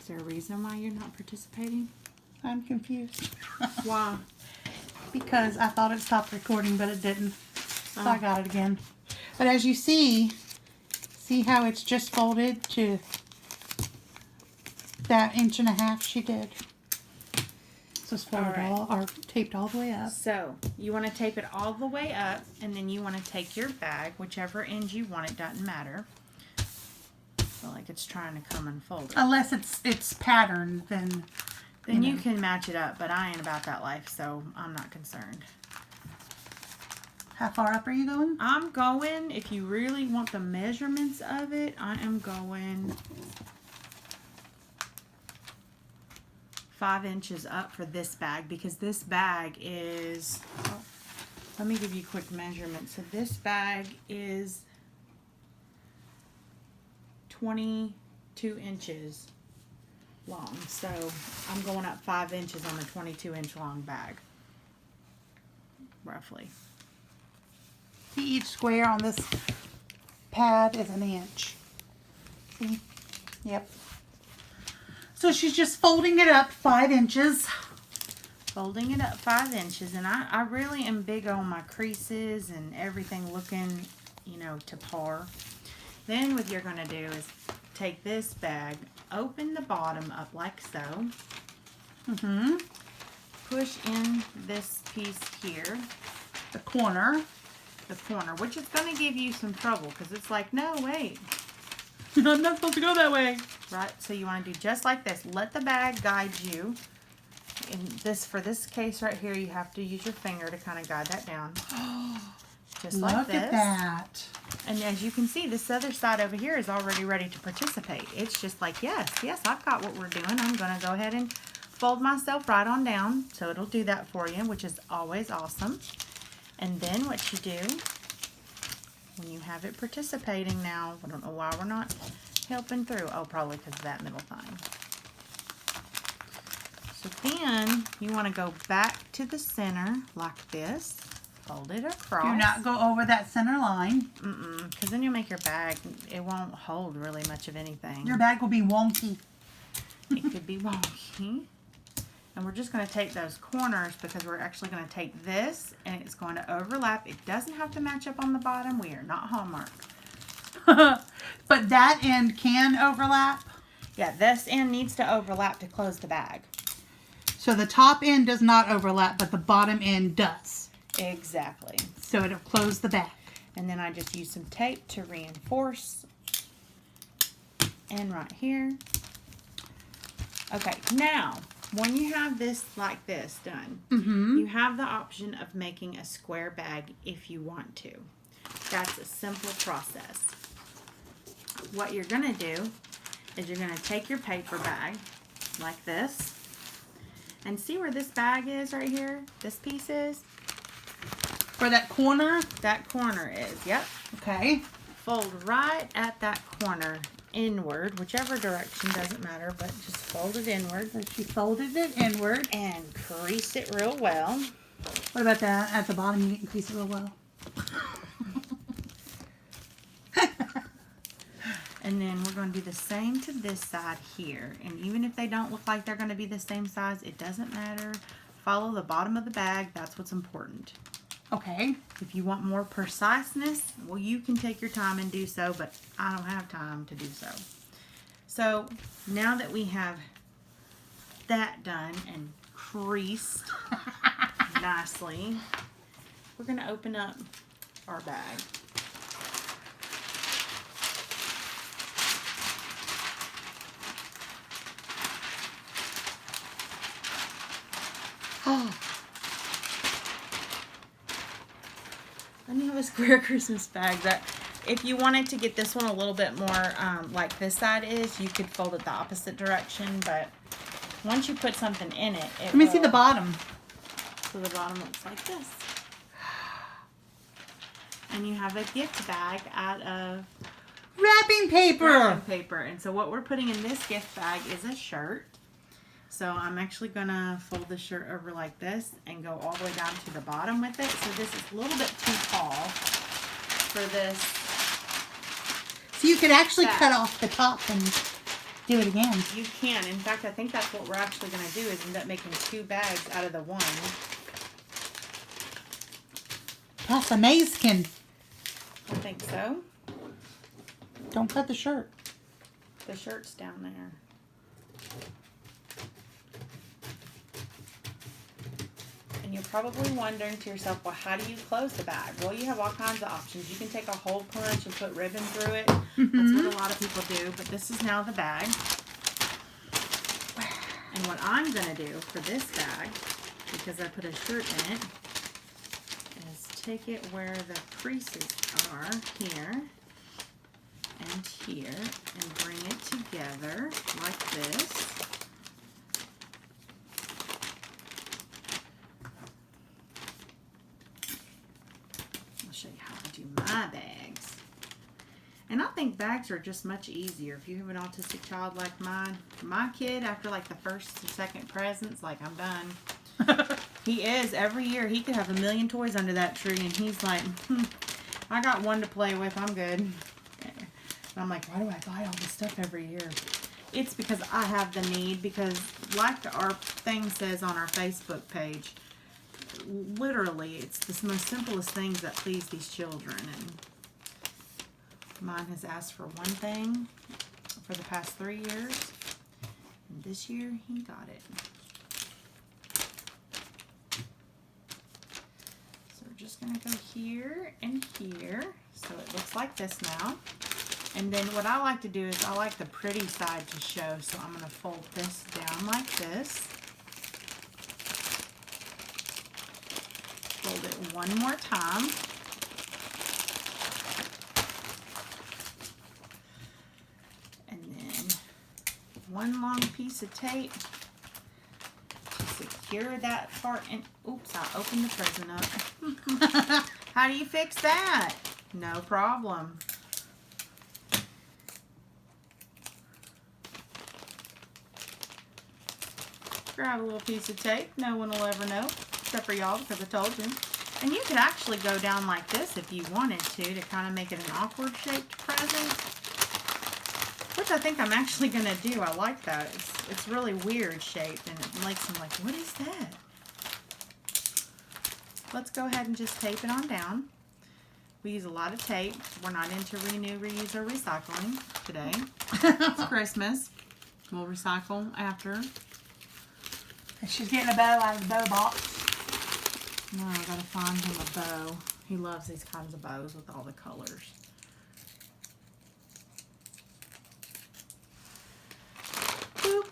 Is there a reason why you're not participating? I'm confused. Why? Because I thought it stopped recording, but it didn't. So I got it again. But as you see how it's just folded to that 1.5 inches she did. So it's folded or taped all the way up. So you want to tape it all the way up, and then you want to take your bag, whichever end you want, it doesn't matter. I feel like it's trying to come unfolded. Unless it's patterned, then you can match it up, but I ain't about that life, so I'm not concerned. How far up are you going? I'm going, if you really want the measurements of it, I am going 5 inches up for this bag, because this bag is, let me give you a quick measurement. So this bag is 22 inches long. So I'm going up 5 inches on a 22-inch long bag, roughly. Each square on this pad is 1 inch. See? Yep. So she's just folding it up 5 inches. Folding it up 5 inches, and I really am big on my creases and everything looking, you know, to par. Then what you're going to do is take this bag, open the bottom up like so. Push in this piece here. The corner. Which is going to give you some trouble, because it's like, no, wait. I'm not supposed to go that way. Right, so you want to do just like this. Let the bag guide you. For this case right here, you have to use your finger to kind of guide that down. Just like this. Look at that. And as you can see, this other side over here is already ready to participate. It's just like, yes, I've got what we're doing. I'm going to go ahead and fold myself right on down. So it'll do that for you, which is always awesome. And then what you do, when you have it participating now, I don't know why we're not helping through. Oh, probably because of that middle thing. So then you want to go back to the center like this. Fold it across. Do not go over that center line. Because then you'll make your bag, it won't hold really much of anything. Your bag will be wonky. It could be wonky. And we're just going to take those corners, because we're actually going to take this and it's going to overlap. It doesn't have to match up on the bottom. We are not Hallmark. But that end can overlap. Yeah, this end needs to overlap to close the bag. So the top end does not overlap, but the bottom end does. Exactly. So it'll close the bag. And then I just use some tape to reinforce. And right here. Okay, now, when you have this like this done, you have the option of making a square bag if you want to. That's a simple process. What you're going to do is you're going to take your paper bag like this, and see where this bag is right here? This piece is? For that corner? That corner is, yep. Okay. Fold right at that corner inward, whichever direction, doesn't matter, but just fold it inward. So she folded it inward. And crease it real well. What about that? At the bottom, you didn't crease it real well. And then we're going to do the same to this side here. And even if they don't look like they're going to be the same size, it doesn't matter. Follow the bottom of the bag. That's what's important. Okay. If you want more preciseness, well, you can take your time and do so, but I don't have time to do so. So now that we have that done and creased nicely, we're going to open up our bag. Oh. Then you have a square Christmas bag that, if you wanted to get this one a little bit more like this side is, you could fold it the opposite direction, but once you put something in it, Let me see the bottom. So the bottom looks like this. And you have a gift bag out of wrapping paper. Wrapping paper. And so what we're putting in this gift bag is a shirt. So I'm actually going to fold the shirt over like this and go all the way down to the bottom with it. So this is a little bit too tall for this. So you could actually bag. cut off the top and do it again. You can. In fact, I think that's what we're actually going to do is end up making 2 bags out of the one. That's amazing. I think so. Don't cut the shirt. The shirt's down there. And you're probably wondering to yourself, well, how do you close the bag? Well, you have all kinds of options. You can take a hole punch and put ribbon through it. That's what a lot of people do. But this is now the bag. And what I'm going to do for this bag, because I put a shirt in it, is take it where the creases are, here and here, and bring it together like this. I'll show you how I do my bags. And I think bags are just much easier if you have an autistic child like mine. My kid, after like the first or second presents, like, I'm done. He is. Every year he could have a million toys under that tree, and he's like, I got one to play with, I'm good. And I'm like, why do I buy all this stuff every year? It's because I have the need, because like our thing says on our Facebook page, literally it's the most simplest things that please these children. And mine has asked for one thing for the past 3 years, and this year he got it. So we're just going to go here and here, so it looks like this now. And then what I like to do is I like the pretty side to show, so I'm going to fold this down like this. Fold it one more time. And then one long piece of tape to secure that part. And oops, I opened the present up. How do you fix that? No problem. Grab a little piece of tape. No one will ever know, except for y'all, because I told you. And you could actually go down like this if you wanted to kind of make it an awkward shaped present, which I think I'm actually going to do. I like that. It's really weird shaped, and it makes them like, what is that? Let's go ahead and just tape it on down. We use a lot of tape. We're not into renew, reuse, or recycling today. It's Christmas. We'll recycle after. She's getting a bow out of the bow box. No, I gotta find him a bow. He loves these kinds of bows with all the colors. Boop.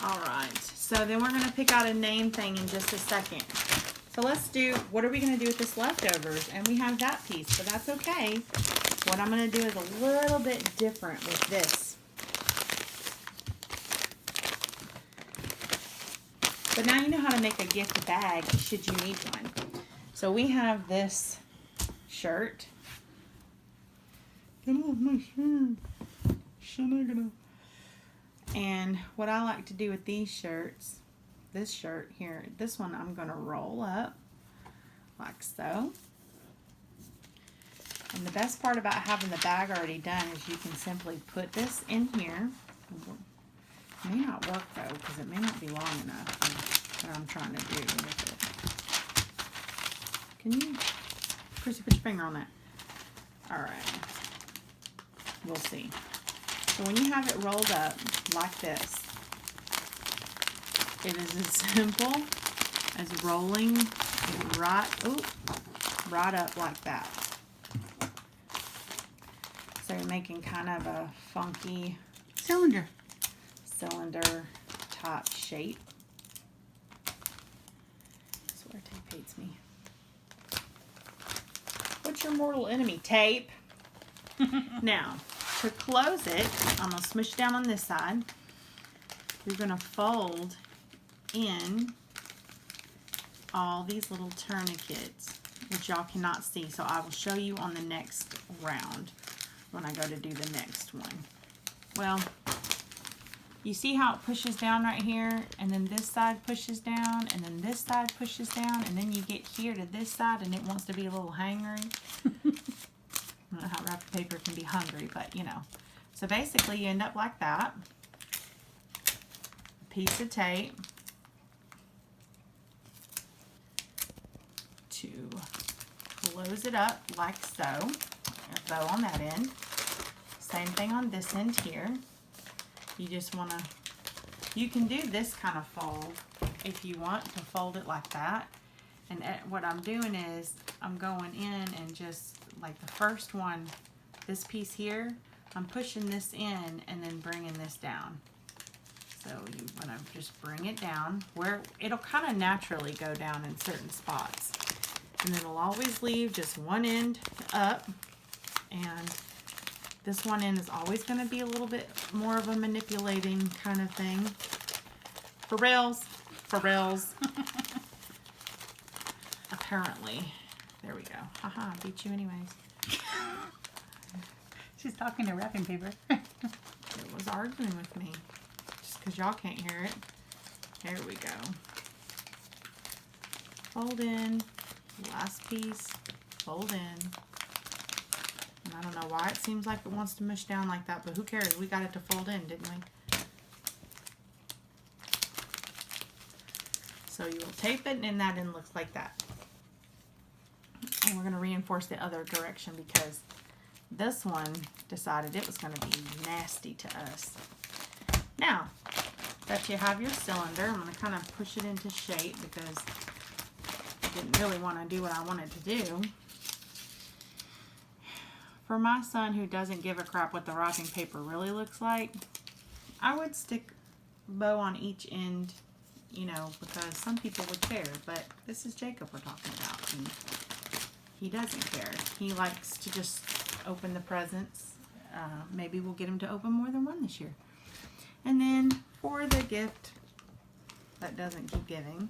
Alright, so then we're gonna pick out a name thing in just a second. So let's do, what are we gonna do with this leftovers? And we have that piece, but that's okay. What I'm going to do is a little bit different with this. But now you know how to make a gift bag should you need one. So we have this shirt. Get off my shirt. And what I like to do with these shirts, this shirt here, this one I'm going to roll up like so. And the best part about having the bag already done is you can simply put this in here. It may not work though, because it may not be long enough. What I'm trying to do with it. Can you, Chrissy, put your finger on that? Alright. We'll see. So when you have it rolled up like this, it is as simple as rolling it right up like that. So you're making kind of a funky cylinder type shape. This is where tape hates me. What's your mortal enemy? Tape. Now, to close it, I'm going to smush down on this side. You're going to fold in all these little tourniquets, which y'all cannot see. So I will show you on the next round when I go to do the next one. Well, You see how it pushes down right here, and then this side pushes down, and then this side pushes down, and then you get here to this side, and it wants to be a little hangry. I don't know how wrapping paper can be hungry, but you know. So basically, you end up like that. A piece of tape to close it up like so. A bow on that end. Same thing on this end here. You just want to, you can do this kind of fold if you want to fold it like that. And what I'm doing is I'm going in and just like the first one, this piece here, I'm pushing this in and then bringing this down. So you want to just bring it down where it'll kind of naturally go down in certain spots. And it'll always leave just one end up, and this one end is always going to be a little bit more of a manipulating kind of thing. For reals. Apparently. There we go. Haha, beat you anyways. She's talking to wrapping paper. It was arguing with me. Just because y'all can't hear it. There we go. Fold in. Last piece. Fold in. I don't know why it seems like it wants to mush down like that, but who cares? We got it to fold in, didn't we? So you will tape it, and that end looks like that. And we're going to reinforce the other direction because this one decided it was going to be nasty to us. Now that you have your cylinder, I'm going to kind of push it into shape because I didn't really want to do what I wanted to do. For my son who doesn't give a crap what the wrapping paper really looks like, I would stick a bow on each end, you know, because some people would care, but this is Jacob we're talking about, and he doesn't care. He likes to just open the presents. Maybe we'll get him to open more than one this year. And then for the gift that doesn't keep giving,